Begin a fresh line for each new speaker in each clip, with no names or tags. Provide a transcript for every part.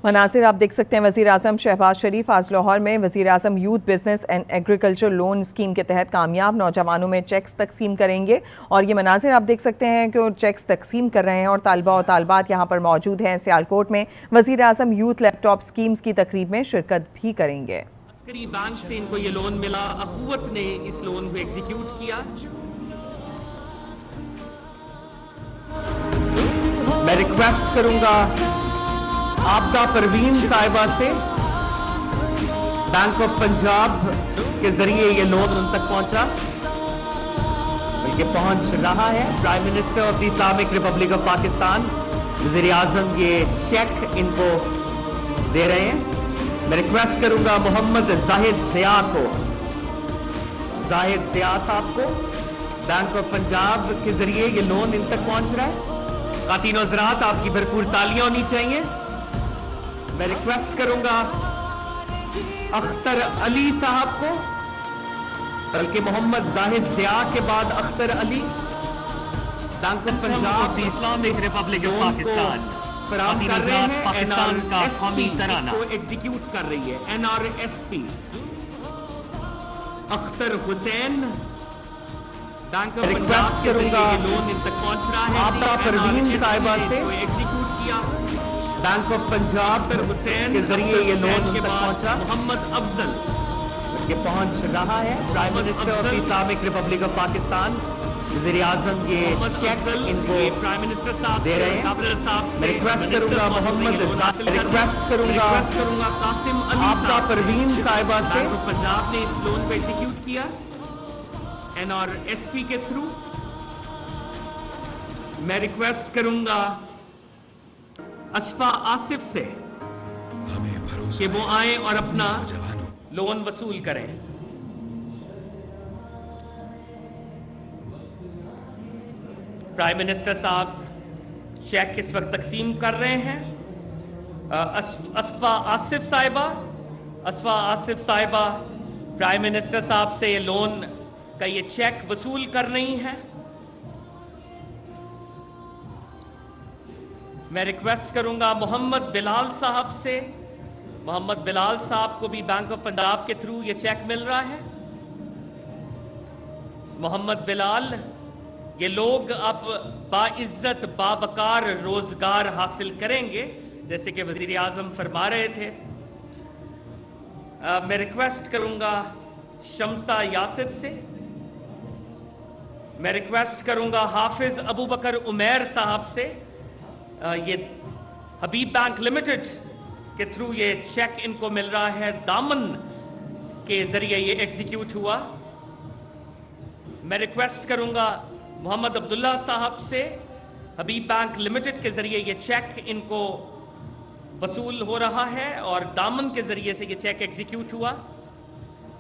مناظر آپ دیکھ سکتے ہیں وزیر اعظم شہباز شریف آج لاہور میں وزیر اعظم youth business and agriculture loan scheme کے تحت کامیاب نوجوانوں میں چیکس تقسیم کریں گے، اور یہ مناظر آپ دیکھ سکتے ہیں کہ وہ چیکس تقسیم کر رہے ہیں اور طالبہ و طالبات یہاں پر موجود ہیں۔ سیالکوٹ میں وزیر اعظم یوتھ لیپ ٹاپ اسکیمز کی تقریب میں شرکت بھی کریں گے۔
عسکری بینک سے ان کو یہ لون ملا، اخوت نے اس لون کو ایگزیکیوٹ کیا۔ میں ریکویسٹ کروں گا آبدہ پروین صاحبہ سے، بینک آف پنجاب کے ذریعے یہ لون ان تک پہنچا، بلکہ پہنچ رہا ہے۔ Prime minister of the Islamic Republic of Pakistan وزیر اعظم یہ چیک ان کو دے رہے ہیں۔ میں ریکویسٹ کروں گا محمد زاہد ضیاء کو، زاہد ضیاء صاحب کو، بینک آف پنجاب کے ذریعے یہ لون ان تک پہنچ رہا ہے۔ خواتین و حضرات آپ کی بھرپور تالیاں ہونی چاہیے۔ میں ریکویسٹ کروں گا اختر علی صاحب کو، بلکہ محمد زاہد ضیاء کے بعد Akhtar Ali, bank of Punjab
the Islamic Republic of Pakistan
فراہم کر رہے ہیں۔
پاکستان کا قومی
NRSP
ترانہ
اس کو ایگزیکیوٹ کر رہی ہے۔ NRSP Akhtar Hussain, bank of Punjab کے ذریعے یہ لون ان تک پہنچ رہا ہے۔
آبدہ پروین صاحبہ سے،
ایگزیکیوٹ کیا۔
بینک آف پنجاب
حسین
کے ذریعے یہ لون
کے
ان تک
بعد
پہنچا،
محمد افضل،
یہ پہنچ رہا ہے۔ Prime minister of the Islamic Republic of Pakistan وزیر اعظم یہ چیک ان کو
پرائم منسٹر صاحب
دے رہے ہیں۔ میں ریکویسٹ کروں گا ریکویسٹ کروں گا
قاسم علی
آبدہ پروین صاحبہ سے،
بینک آف پنجاب نے اس لون کو ایگزیکیوٹ کیا NRSP کے تھرو۔ میں ریکویسٹ کروں گا اشفا آصف سے کہ وہ آئیں اور اپنا لون وصول کریں۔ پرائم منسٹر صاحب چیک اس وقت تقسیم کر رہے ہیں۔ اشفا آصف صاحبہ پرائم منسٹر صاحب سے یہ لون کا یہ چیک وصول کر رہی ہیں۔ میں ریکویسٹ کروں گا محمد بلال صاحب سے، محمد بلال صاحب کو بھی بینک آف پنجاب کے تھرو یہ چیک مل رہا ہے۔ محمد بلال، یہ لوگ اب باعزت باوقار روزگار حاصل کریں گے جیسے کہ وزیر اعظم فرما رہے تھے۔ میں ریکویسٹ کروں گا شمسہ یاسر سے، میں ریکویسٹ کروں گا حافظ ابو بکر عمیر صاحب سے، یہ حبیب بینک لمیٹڈ کے تھرو یہ چیک ان کو مل رہا ہے، دامن کے ذریعے یہ ایگزیکیوٹ ہوا۔ میں ریکویسٹ کروں گا محمد عبداللہ صاحب سے، حبیب بینک لمیٹڈ کے ذریعے یہ چیک ان کو وصول ہو رہا ہے اور دامن کے ذریعے سے یہ چیک ایگزیکیوٹ ہوا۔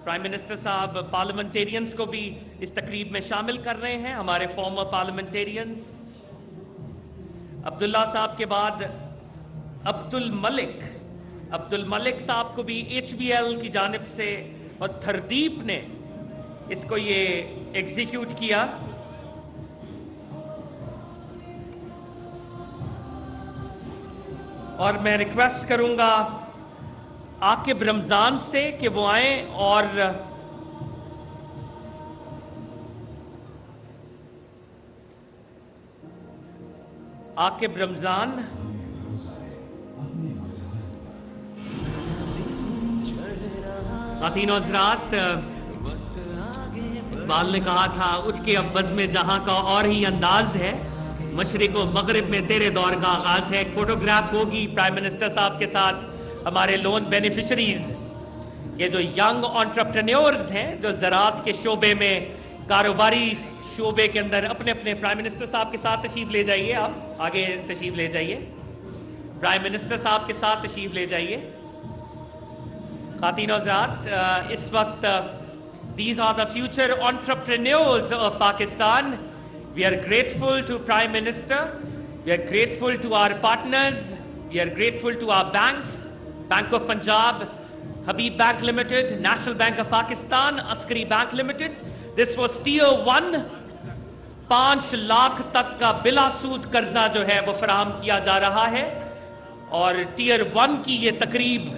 پرائم منسٹر صاحب پارلیمنٹیرینز کو بھی اس تقریب میں شامل کر رہے ہیں، ہمارے فارمر پارلیمنٹیرینز۔ عبداللہ صاحب کے بعد عبد الملک صاحب کو بھی HBL کی جانب سے اور تھردیپ نے اس کو یہ ایگزیکیوٹ کیا۔ اور میں ریکویسٹ کروں گا عاقب رمضان سے کہ وہ آئیں اور عاقب رمضان، خواتین و حضرات، اقبال نے کہا تھا اٹھ کے اب بزم جہاں کا اور ہی انداز ہے، مشرق و مغرب میں تیرے دور کا آغاز ہے۔ ایک فوٹوگراف ہوگی پرائم منسٹر صاحب کے ساتھ ہمارے لون بینیفیشریز، یہ جو ینگ انٹرپرینیورز ہیں جو زراعت کے شعبے میں، کاروباری شعبے کے اندر اپنے پرائم منسٹر صاحب کے ساتھ تشریف لے جائیے، آپ آگے تشریف لے جائیے، پرائم منسٹر صاحب کے ساتھ تشریف لے جائیے۔ خواتین و حضرات، اس وقت these are the future entrepreneurs of Pakistan. We are grateful to Prime Minister, we are grateful to our partners, we are grateful to our banks, Bank of Punjab, Habib Bank Limited, National Bank of Pakistan, Askari Bank Limited. This was Tier 1. 5 lakh تک کا بلا سود قرضہ جو ہے وہ فراہم کیا جا رہا ہے۔ اور ٹیئر 1 کی یہ تقریب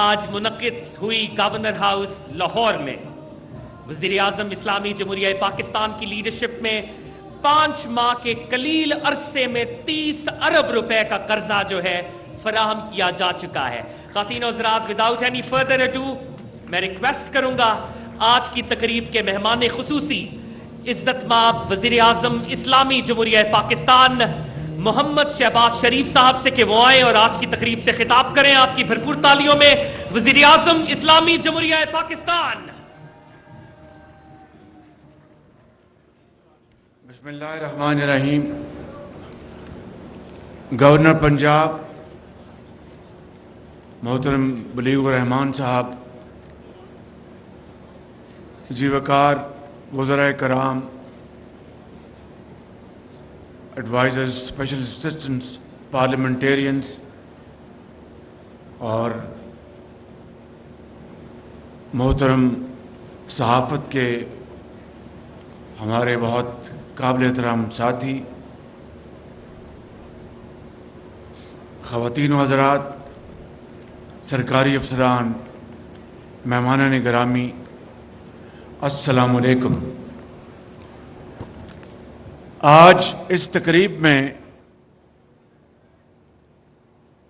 آج منعقد ہوئی گورنر ہاؤس لاہور میں. وزیر اعظم اسلامی جمہوریہ پاکستان کی لیڈرشپ میں 5 ماہ کے قلیل عرصے میں 30 ارب روپے کا قرضہ جو ہے فراہم کیا جا چکا ہے. خواتین و حضرات, وداؤٹ اینی فردر اڈو میں ریکویسٹ کروں گا آج کی تقریب کے مہمان خصوصی عزت مآب وزیر اعظم اسلامی جمہوریہ پاکستان محمد شہباز شریف صاحب سے کہ وہ آئیں اور آج کی تقریب سے خطاب کریں. آپ کی بھرپور تالیوں میں وزیر اعظم اسلامی جمہوریہ پاکستان.
بسم اللہ الرحمن الرحیم. گورنر پنجاب محترم بلیغ الرحمان صاحب, ذی وقار وزراء کرام, ایڈوائزرز, اسپیشل اسسٹنٹس, پارلیمنٹیرینز اور محترم صحافت کے ہمارے بہت قابل احترام ساتھی, خواتین و حضرات, سرکاری افسران, مہمانان گرامی, السلام علیکم. آج اس تقریب میں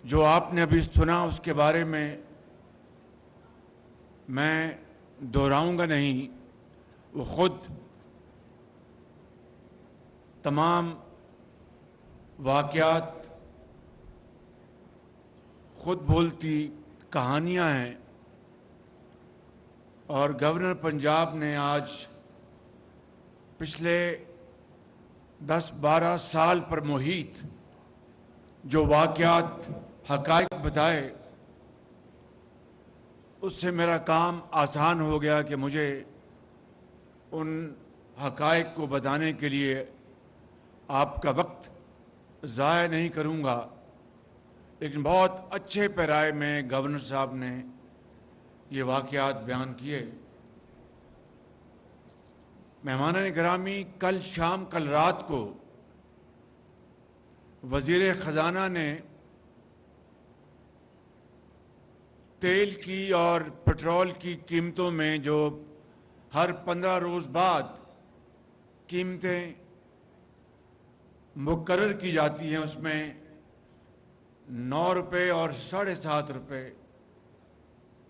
جو آپ نے ابھی سنا اس کے بارے میں دہراؤں گا نہیں. وہ خود تمام واقعات خود بولتی کہانیاں ہیں, اور گورنر پنجاب نے آج پچھلے 10-12 سال پر محیط جو واقعات حقائق بتائے, اس سے میرا کام آسان ہو گیا کہ مجھے ان حقائق کو بتانے کے لیے آپ کا وقت ضائع نہیں کروں گا. لیکن بہت اچھے پیرائے میں گورنر صاحب نے یہ واقعات بیان کیے. مہمانان گرامی, کل رات کو وزیر خزانہ نے تیل کی اور پٹرول کی قیمتوں میں جو ہر 15 روز بعد قیمتیں مقرر کی جاتی ہیں, اس میں 9 روپے اور 7.5 روپے,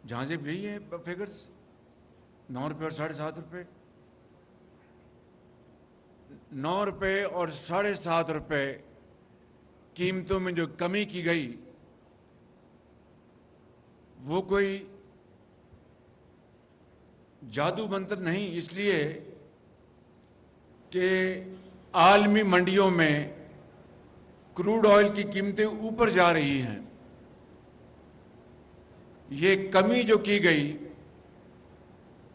جہاں سے یہی ہے فگرز, 9 روپے اور 7.5 روپے, 9 روپے اور 7.5 روپے قیمتوں میں جو کمی کی گئی, وہ کوئی جادو منتر نہیں, اس لیے کہ عالمی منڈیوں میں کروڈ آئل کی قیمتیں اوپر جا رہی ہیں. یہ کمی جو کی گئی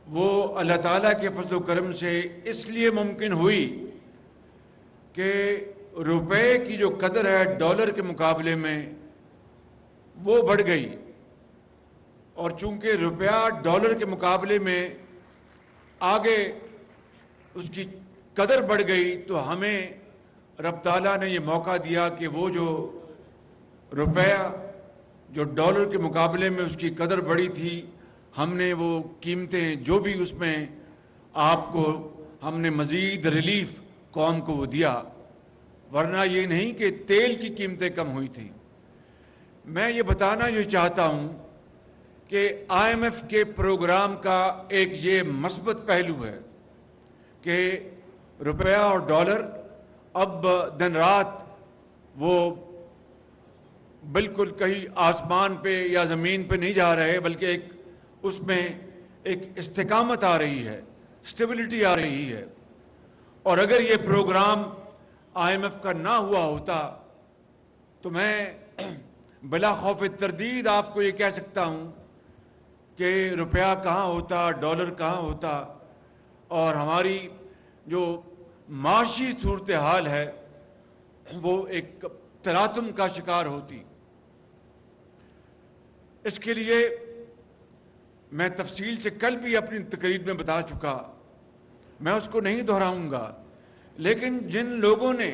وہ اللہ تعالیٰ کے فضل و کرم سے اس لیے ممکن ہوئی کہ روپے کی جو قدر ہے ڈالر کے مقابلے میں وہ بڑھ گئی, اور چونکہ روپیہ ڈالر کے مقابلے میں آگے اس کی قدر بڑھ گئی, تو ہمیں رب تعالیٰ نے یہ موقع دیا کہ وہ جو روپیہ جو ڈالر کے مقابلے میں اس کی قدر بڑھی تھی, ہم نے وہ قیمتیں جو بھی اس میں آپ کو ہم نے مزید ریلیف قوم کو وہ دیا, ورنہ یہ نہیں کہ تیل کی قیمتیں کم ہوئی تھیں. میں یہ بتانا یہ چاہتا ہوں کہ IMF کے پروگرام کا ایک یہ مثبت پہلو ہے کہ روپیہ اور ڈالر اب دن رات وہ بالکل کہیں آسمان پہ یا زمین پہ نہیں جا رہے, بلکہ اس میں ایک استقامت آ رہی ہے, اسٹیبلٹی آ رہی ہے. اور اگر یہ پروگرام IMF کا نہ ہوا ہوتا تو میں بلا خوف تردید آپ کو یہ کہہ سکتا ہوں کہ روپیہ کہاں ہوتا, ڈالر کہاں ہوتا, اور ہماری جو معاشی صورتحال ہے وہ ایک تلاطم کا شکار ہوتی. اس کے لیے میں تفصیل سے کل بھی اپنی تقریر میں بتا چکا, میں اس کو نہیں دہراؤں گا. لیکن جن لوگوں نے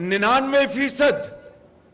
99%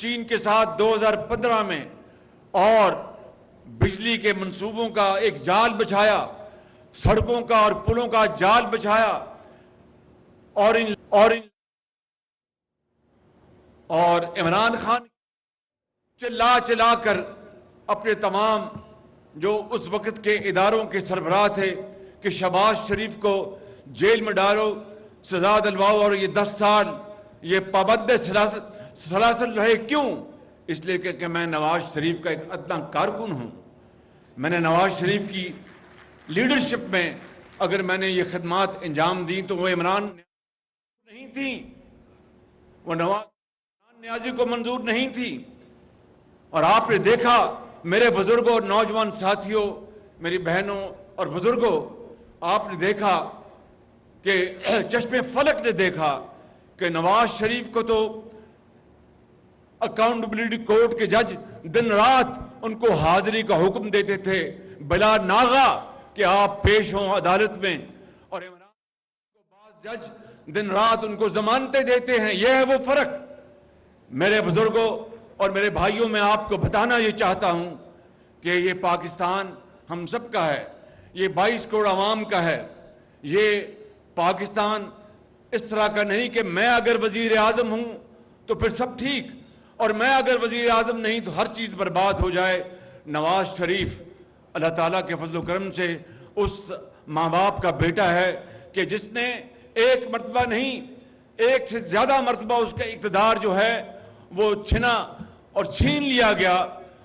چین کے ساتھ 2015 میں اور بجلی کے منصوبوں کا ایک جال بچھایا، سڑکوں کا اور پلوں کا جال بچھایا، اور عمران خان چلا چلا کر اپنے تمام جو اس وقت کے اداروں کے سربراہ تھے کہ شہباز شریف کو جیل میں ڈالو، سزا دلواؤ، اور یہ 10 سال یہ پابند سلاسل رہے. کیوں؟ اس لیے کہ میں نواز شریف کا ایک ادنا کارکن ہوں. میں نے نواز شریف کی لیڈرشپ میں اگر میں نے یہ خدمات انجام دی تو وہ عمران نہیں تھی، وہ نواز نیازی کو منظور نہیں تھی. اور آپ نے دیکھا میرے بزرگوں اور نوجوان ساتھیوں، میری بہنوں اور بزرگوں، آپ نے دیکھا کہ چشم فلک نے دیکھا کہ نواز شریف کو تو اکاؤنٹیبلٹی کورٹ کے جج دن رات ان کو حاضری کا حکم دیتے تھے بلا ناغہ کہ آپ پیش ہوں عدالت میں، اور عمران کو بعض جج دن رات ان کو ضمانتیں دیتے ہیں. یہ ہے وہ فرق. میرے بزرگوں اور میرے بھائیوں، میں آپ کو بتانا یہ چاہتا ہوں کہ یہ پاکستان ہم سب کا ہے، یہ 22 کروڑ عوام کا ہے. یہ پاکستان اس طرح کا نہیں کہ میں اگر وزیر اعظم ہوں تو پھر سب ٹھیک، اور میں اگر وزیر اعظم نہیں تو ہر چیز برباد ہو جائے. نواز شریف اللہ تعالیٰ کے فضل و کرم سے اس ماں باپ کا بیٹا ہے کہ جس نے ایک مرتبہ نہیں، ایک سے زیادہ مرتبہ اس کا اقتدار جو ہے وہ چھنا اور چھین لیا گیا،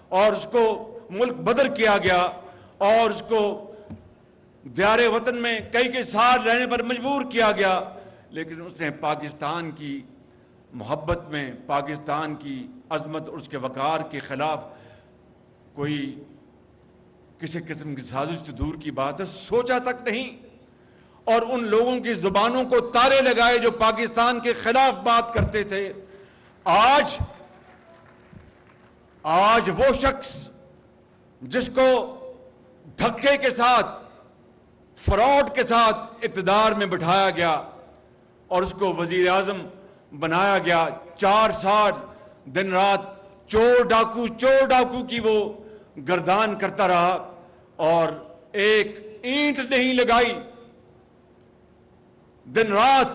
اور اس کو ملک بدر کیا گیا، اور اس کو دیار وطن میں کئی سال رہنے پر مجبور کیا گیا. لیکن اس نے پاکستان کی محبت میں، پاکستان کی عظمت اور اس کے وقار کے خلاف کوئی کسی قسم کی سازش تو دور کی بات ہے، سوچا تک نہیں. اور ان لوگوں کی زبانوں کو تالے لگائے جو پاکستان کے خلاف بات کرتے تھے. آج وہ شخص جس کو دھکے کے ساتھ، فراڈ کے ساتھ اقتدار میں بٹھایا گیا اور اس کو وزیر اعظم بنایا گیا، 4 سال دن رات چور ڈاکو کی وہ گردان کرتا رہا اور ایک اینٹ نہیں لگائی. دن رات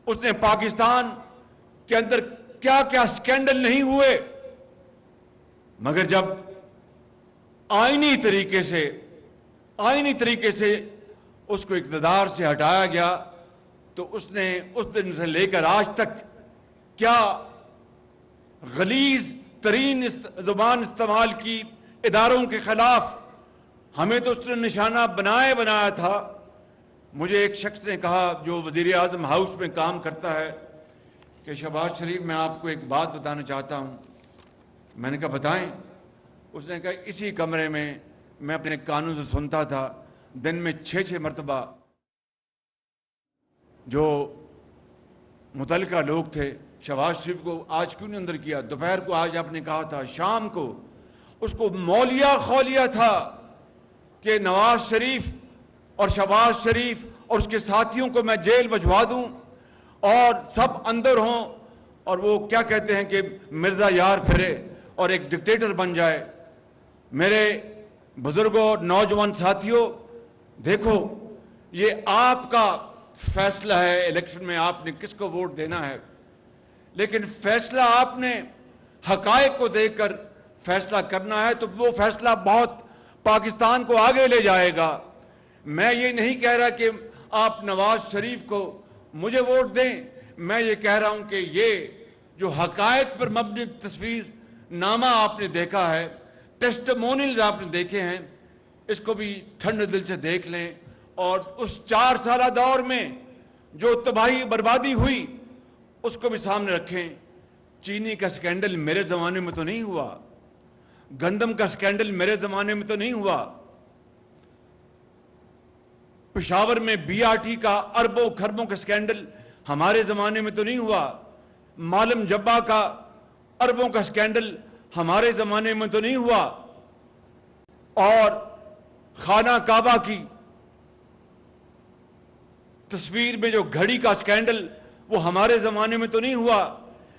اس نے پاکستان کے اندر کیا کیا سکینڈل نہیں ہوئے، مگر جب آئینی طریقے سے اس کو اقتدار سے ہٹایا گیا تو اس نے اس دن سے لے کر آج تک کیا غلیظ ترین زبان استعمال کی اداروں کے خلاف. ہمیں تو اس نے نشانہ بنایا تھا. مجھے ایک شخص نے کہا جو وزیر اعظم ہاؤس میں کام کرتا ہے کہ شہباز شریف میں آپ کو ایک بات بتانا چاہتا ہوں. میں نے کہا بتائیں. اس نے کہا اسی کمرے میں میں اپنے کانوں سے سنتا تھا دن میں 6 مرتبہ جو متعلقہ لوگ تھے، شہباز شریف کو آج کیوں نہیں اندر کیا، دوپہر کو آج آپ نے کہا تھا، شام کو اس کو مولیا خولیا تھا کہ نواز شریف اور شہباز شریف اور اس کے ساتھیوں کو میں جیل بھجوا دوں اور سب اندر ہوں اور وہ کیا کہتے ہیں کہ مرزا یار پھرے اور ایک ڈکٹیٹر بن جائے. میرے بزرگوں اور نوجوان ساتھیوں، دیکھو یہ آپ کا فیصلہ ہے الیکشن میں آپ نے کس کو ووٹ دینا ہے، لیکن فیصلہ آپ نے حقائق کو دیکھ کر فیصلہ کرنا ہے تو وہ فیصلہ بہت پاکستان کو آگے لے جائے گا. میں یہ نہیں کہہ رہا کہ آپ نواز شریف کو مجھے ووٹ دیں، میں یہ کہہ رہا ہوں کہ یہ جو حقائق پر مبنی تصویر نامہ آپ نے دیکھا ہے، ٹیسٹمونیلز آپ نے دیکھے ہیں، اس کو بھی ٹھنڈے دل سے دیکھ لیں اور اس 4 سالہ دور میں جو تباہی بربادی ہوئی اس کو بھی سامنے رکھیں. چینی کا سکینڈل میرے زمانے میں تو نہیں ہوا، گندم کا سکینڈل میرے زمانے میں تو نہیں ہوا، پشاور میں BRT کا اربوں کھربوں کا سکینڈل ہمارے زمانے میں تو نہیں ہوا، معلم جبہ کا اربوں کا سکینڈل ہمارے زمانے میں تو نہیں ہوا، اور خانہ کعبہ کی تصویر میں جو گھڑی کا سکینڈل وہ ہمارے زمانے میں تو نہیں ہوا.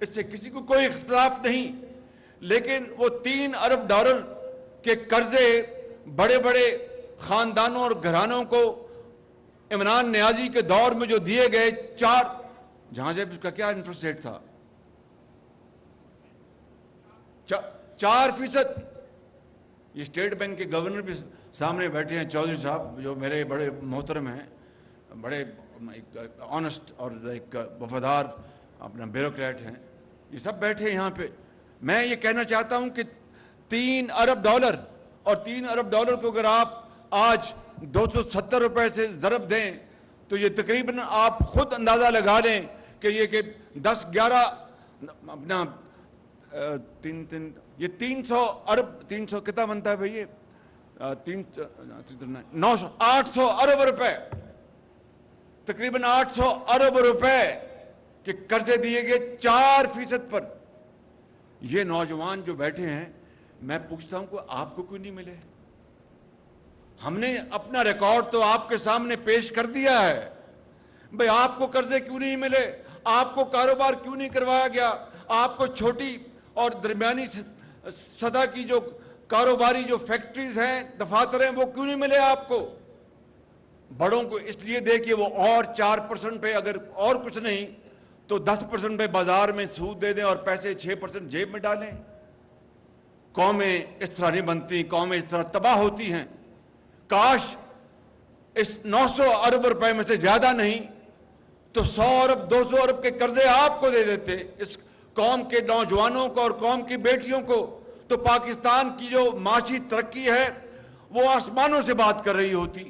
اس سے کسی کو کوئی اختلاف نہیں، لیکن وہ $3 ارب کے قرضے بڑے بڑے خاندانوں اور گھرانوں کو عمران نیازی کے دور میں جو دیے گئے، جہاں سے اس کا کیا انٹرسٹ ریٹ تھا، 4%۔ یہ اسٹیٹ بینک کے گورنر بھی سامنے بیٹھے ہیں، چودھری صاحب، جو میرے بڑے محترم ہیں، بڑے ایک آنسٹ اور ایک وفادار اپنا بیوروکریٹ ہیں، یہ سب بیٹھے ہیں یہاں پہ۔ میں یہ کہنا چاہتا ہوں کہ $3 ارب اور $3 ارب کو اگر آپ آج $270 سے ضرب دیں تو یہ تقریباً آپ خود اندازہ لگا لیں کہ یہ کہ 10-11 اپنا یہ 300 ارب 300 کتنا بنتا ہے بھائی، 800 ارب روپے، تقریباً 800 ارب روپے کے قرضے دیے گئے 4% پر۔ یہ نوجوان جو بیٹھے ہیں، میں پوچھتا ہوں کہ آپ کو کیوں نہیں ملے؟ ہم نے اپنا ریکارڈ تو آپ کے سامنے پیش کر دیا ہے، بھئی آپ کو قرضے کیوں نہیں ملے، آپ کو کاروبار کیوں نہیں کروایا گیا، آپ کو چھوٹی اور درمیانی سطح کی جو کاروباری جو فیکٹریز ہیں، دفاتر ہیں، وہ کیوں نہیں ملے آپ کو؟ بڑوں کو اس لیے دے کہ وہ اور 4% پہ، اگر اور کچھ نہیں تو 10% پہ بازار میں سود دے دیں اور پیسے 6% جیب میں ڈالیں۔ قومیں اس طرح نہیں بنتی، قومیں اس طرح تباہ ہوتی ہیں۔ کاش اس 900 ارب روپے میں سے زیادہ نہیں تو 100 ارب 200 ارب کے قرضے آپ کو دے دیتے، اس قوم کے نوجوانوں کو اور قوم کی بیٹیوں کو، تو پاکستان کی جو معاشی ترقی ہے وہ آسمانوں سے بات کر رہی ہوتی۔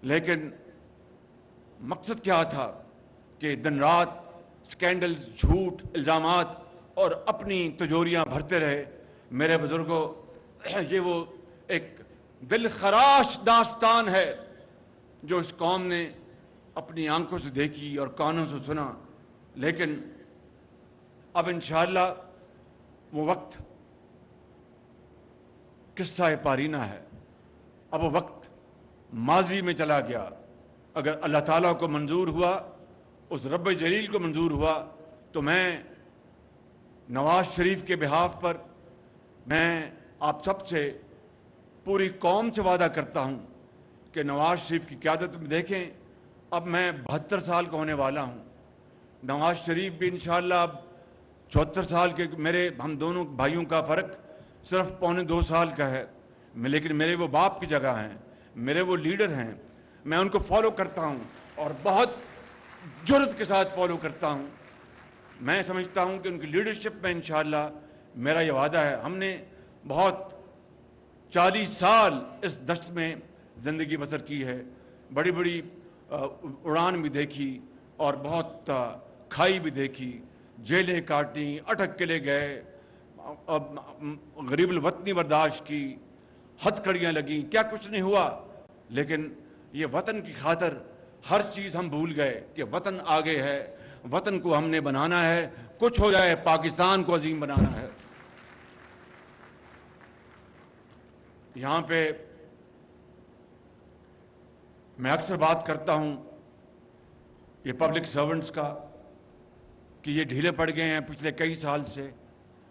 لیکن مقصد کیا تھا کہ دن رات سکینڈلز، جھوٹ، الزامات اور اپنی تجوریاں بھرتے رہے۔ میرے بزرگوں، یہ وہ ایک دل خراش داستان ہے جو اس قوم نے اپنی آنکھوں سے دیکھی اور کانوں سے سنا، لیکن اب انشاءاللہ وہ وقت قصہ پارینہ ہے، اب وہ وقت ماضی میں چلا گیا۔ اگر اللہ تعالیٰ کو منظور ہوا، اس رب جلیل کو منظور ہوا، تو میں نواز شریف کے بہاف پر میں آپ سب سے، پوری قوم سے وعدہ کرتا ہوں کہ نواز شریف کی قیادت میں دیکھیں، اب میں 72 سال کا ہونے والا ہوں، نواز شریف بھی انشاءاللہ اب 74 سال کے، ہم دونوں بھائیوں کا فرق صرف 1.25 سال کا ہے، لیکن میرے وہ باپ کی جگہ ہیں، میرے وہ لیڈر ہیں، میں ان کو فالو کرتا ہوں اور بہت جرأت کے ساتھ فالو کرتا ہوں۔ میں سمجھتا ہوں کہ ان کی لیڈرشپ میں انشاءاللہ میرا یہ وعدہ ہے۔ ہم نے بہت 40 سال اس دشت میں زندگی بسر کی ہے، بڑی بڑی اڑان بھی دیکھی اور بہت کھائی بھی دیکھی، جیلیں کاٹیں، اٹک قلعے گئے، غریب الوطنی برداشت کی، ہتھ کڑیاں لگیں، کیا کچھ نہیں ہوا، لیکن یہ وطن کی خاطر ہر چیز ہم بھول گئے کہ وطن آگے ہے، وطن کو ہم نے بنانا ہے، کچھ ہو جائے پاکستان کو عظیم بنانا ہے۔ یہاں پہ میں اکثر بات کرتا ہوں یہ پبلک سرونٹس کا کہ یہ ڈھیلے پڑ گئے ہیں پچھلے کئی سال سے۔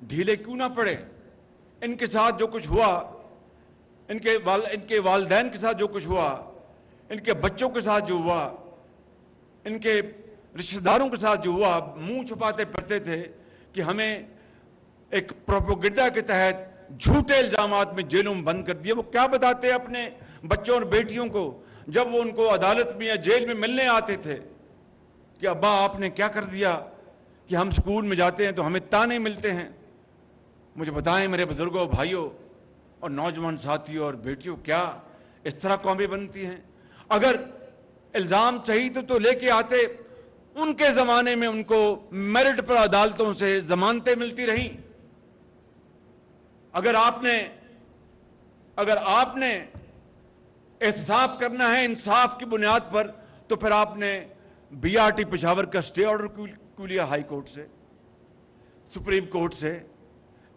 ڈھیلے کیوں نہ پڑے؟ ان کے ساتھ جو کچھ ہوا، ان کے والدین کے ساتھ جو کچھ ہوا، ان کے بچوں کے ساتھ جو ہوا، ان کے رشتہ داروں کے ساتھ جو ہوا، منہ چھپاتے پھرتے تھے کہ ہمیں ایک پروپیگنڈا کے تحت جھوٹے الزامات میں جیلوں میں بند کر دیا۔ وہ کیا بتاتے اپنے بچوں اور بیٹیوں کو جب وہ ان کو عدالت میں یا جیل میں ملنے آتے تھے کہ ابا آپ نے کیا کر دیا کہ ہم سکول میں جاتے ہیں تو ہمیں تانے ملتے ہیں؟ مجھے بتائیں میرے بزرگوں، بھائیوں اور نوجوان ساتھیوں اور بیٹیوں، کیا اس طرح قومیں بنتی ہیں؟ اگر الزام چاہیے تو لے کے آتے، ان کے زمانے میں ان کو میرٹ پر عدالتوں سے ضمانتیں ملتی رہیں۔ اگر آپ نے احتساب کرنا ہے انصاف کی بنیاد پر تو پھر آپ نے BRT پشاور کا سٹے آرڈر کیوں لیا ہائی کورٹ سے، سپریم کورٹ سے؟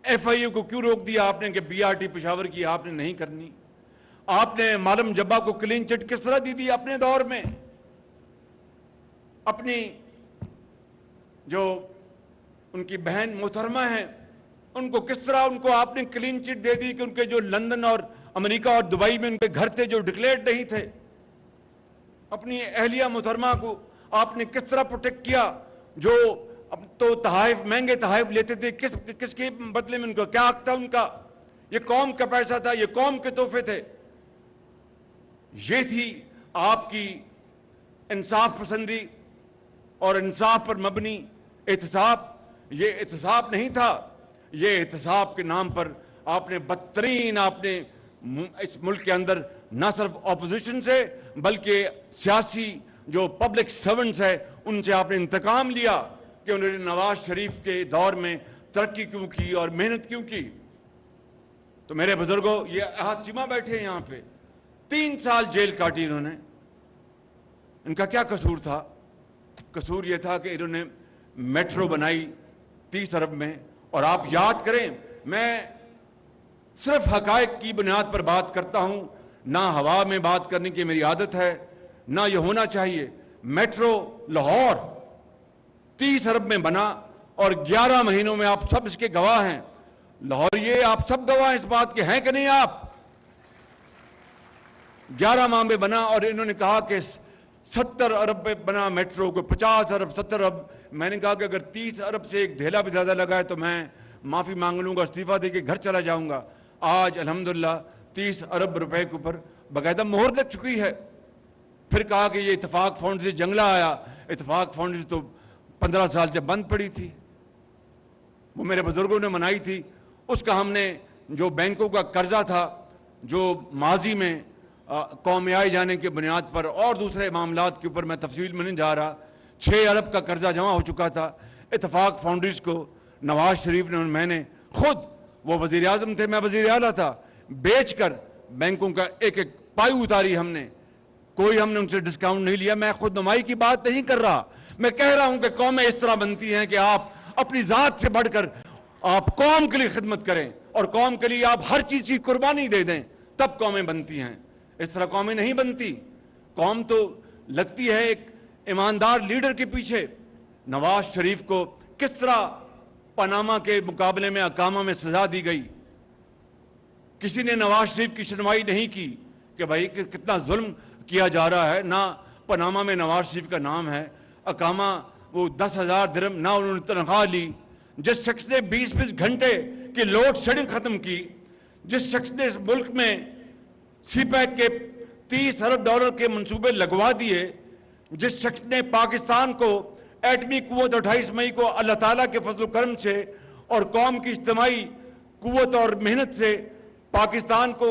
FIU کو کیوں روک دیا آپ نے کہ BRT پشاور کی آپ نے نہیں کرنی؟ آپ نے معلم جبا کو کلین چٹ کس طرح دی اپنے دور میں؟ اپنی جو ان کی بہن محترمہ ہیں، ان کو کس طرح ان کو آپ نے کلین چٹ دے دی کہ ان کے جو لندن اور امریکہ اور دبئی میں ان کے گھر تھے جو ڈکلیئرڈ نہیں تھے، اپنی اہلیہ محترمہ کو آپ نے کس طرح پروٹیکٹ کیا، جو اب تو تحائف مہنگے تحائف لیتے تھے، کس کے بدلے میں ان کا کیا حق تھا؟ ان کا یہ قوم کا پیسہ تھا، یہ قوم کے تحفے تھے۔ یہ تھی آپ کی انصاف پسندی اور انصاف پر مبنی احتساب۔ یہ احتساب نہیں تھا، یہ احتساب کے نام پر آپ نے بدترین، آپ نے اس ملک کے اندر نہ صرف اپوزیشن سے بلکہ سیاسی جو پبلک سرونٹس ہے ان سے آپ نے انتقام لیا کہ انہوں نے نواز شریف کے دور میں ترقی کیوں کی اور محنت کیوں کی۔ تو میرے بزرگوں، یہ احاطیمہ بیٹھے ہیں یہاں پہ، 3 سال جیل کاٹی انہوں نے۔ ان کا کیا قصور تھا؟ قصور یہ تھا کہ انہوں نے میٹرو بنائی 30 ارب میں، اور آپ یاد کریں، میں صرف حقائق کی بنیاد پر بات کرتا ہوں، نہ ہوا میں بات کرنے کی میری عادت ہے، نہ یہ ہونا چاہیے۔ میٹرو لاہور 30 ارب میں بنا اور 11 مہینوں میں آپ سب اس کے گواہ ہیں۔ لاہور، یہ آپ سب گواہ ہیں اس بات کے، ہیں کہ نہیں آپ؟ 11 ماہ میں بنا، اور انہوں نے کہا کہ 70 ارب پہ بنا میٹرو کو، 50 ارب 70 ارب۔ میں نے کہا کہ اگر 30 ارب سے ایک دھیلا بھی زیادہ لگا ہے تو میں معافی مانگ لوں گا، استعفیٰ دے کے گھر چلا جاؤں گا۔ آج الحمدللہ 30 ارب روپے کے اوپر باقاعدہ مہر لگ چکی ہے۔ پھر کہا کہ یہ اتفاق فاؤنڈیشن سے جنگلہ آیا۔ اتفاق فاؤنڈیشن تو 15 سال سے بند پڑی تھی، وہ میرے بزرگوں نے منائی تھی۔ اس کا ہم نے جو بینکوں کا قرضہ تھا، جو ماضی میں قومی آئے جانے کے بنیاد پر اور دوسرے معاملات کے اوپر میں تفصیل میں نہیں جا رہا، 6 ارب کا قرضہ جمع ہو چکا تھا۔ اتفاق فاؤنڈیشن کو نواز شریف نے، میں نے خود، وہ وزیر اعظم تھے، میں وزیر اعلیٰ تھا، بیچ کر بینکوں کا ایک ایک پائی اتاری ہم نے۔ کوئی ہم نے ان سے ڈسکاؤنٹ نہیں لیا۔ میں خود نمائی کی بات نہیں کر رہا، میں کہہ رہا ہوں کہ قومیں اس طرح بنتی ہیں کہ آپ اپنی ذات سے بڑھ کر آپ قوم کے لیے خدمت کریں اور قوم کے لیے آپ ہر چیز کی قربانی دے دیں، تب قومیں بنتی ہیں۔ اس طرح قومیں نہیں بنتی۔ قوم تو لگتی ہے ایک ایماندار لیڈر کے پیچھے۔ نواز شریف کو کس طرح پاناما کے مقابلے میں اقامہ میں سزا دی گئی، کسی نے نواز شریف کی سنوائی نہیں کی کہ بھائی کتنا ظلم کیا جا رہا ہے۔ نہ پاناما میں نواز شریف کا نام ہے، اقامہ وہ 10,000 درہم نہ انہوں نے تنخواہ لی۔ جس شخص نے 20 گھنٹے کی لوڈ شیڈنگ ختم کی، جس شخص نے اس ملک میں سی پیک کے 30 ارب ڈالر کے منصوبے لگوا دیے، جس شخص نے پاکستان کو ایٹمی قوت 28 مئی کو اللہ تعالیٰ کے فضل و کرم سے اور قوم کی اجتماعی قوت اور محنت سے پاکستان کو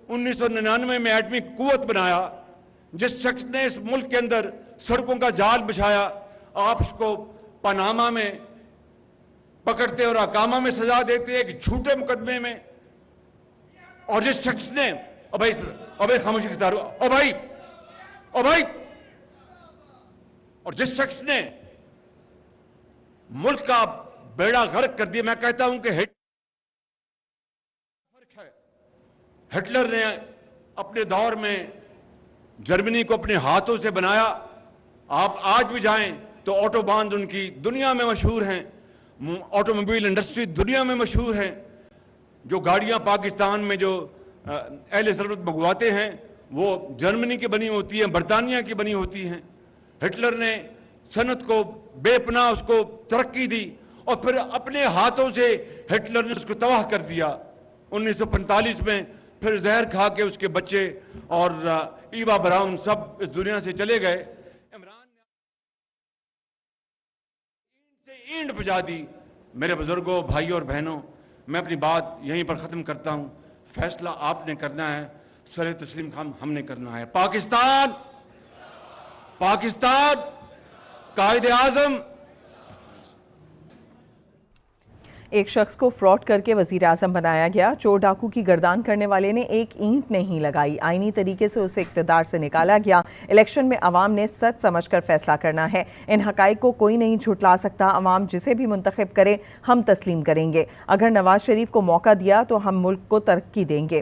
1999 میں ایٹمی قوت بنایا، جس شخص نے اس ملک کے اندر سڑکوں کا جال بچھایا، آپ اس کو پاناما میں پکڑتے اور اقامہ میں سزا دیتے ایک جھوٹے مقدمے میں۔ اور جس شخص نے خاموشی اختیار ہو، اور جس شخص نے ملک کا بیڑا غرق کر دیا، میں کہتا ہوں کہ ہٹلر نے اپنے دور میں جرمنی کو اپنے ہاتھوں سے بنایا۔ آپ آج بھی جائیں تو آٹو باند ان کی دنیا میں مشہور ہیں، آٹوموبائل انڈسٹری دنیا میں مشہور ہیں۔ جو گاڑیاں پاکستان میں جو اہل ضرورت منگواتے ہیں وہ جرمنی کی بنی ہوتی ہیں، برطانیہ کی بنی ہوتی ہیں۔ ہٹلر نے صنعت کو بے پناہ اس کو ترقی دی، اور پھر اپنے ہاتھوں سے ہٹلر نے اس کو تباہ کر دیا۔ 1945 میں پھر زہر کھا کے اس کے بچے اور ایوا براؤن سب اس دنیا سے چلے گئے۔ عمران نے اینٹ سے اینٹ بجا دی۔ میرے بزرگوں، بھائیوں اور بہنوں، میں اپنی بات یہیں پر ختم کرتا ہوں۔ فیصلہ آپ نے کرنا ہے، سر تسلیم ہم نے کرنا ہے۔ پاکستان قائد اعظم۔
ایک شخص کو فراڈ کر کے وزیر اعظم بنایا گیا۔ چور ڈاکو کی گردان کرنے والے نے ایک اینٹ نہیں لگائی، آئینی طریقے سے اسے اقتدار سے نکالا گیا۔ الیکشن میں عوام نے سچ سمجھ کر فیصلہ کرنا ہے، ان حقائق کو کوئی نہیں جھٹلا سکتا۔ عوام جسے بھی منتخب کرے ہم تسلیم کریں گے۔ اگر نواز شریف کو موقع دیا تو ہم ملک کو ترقی دیں گے۔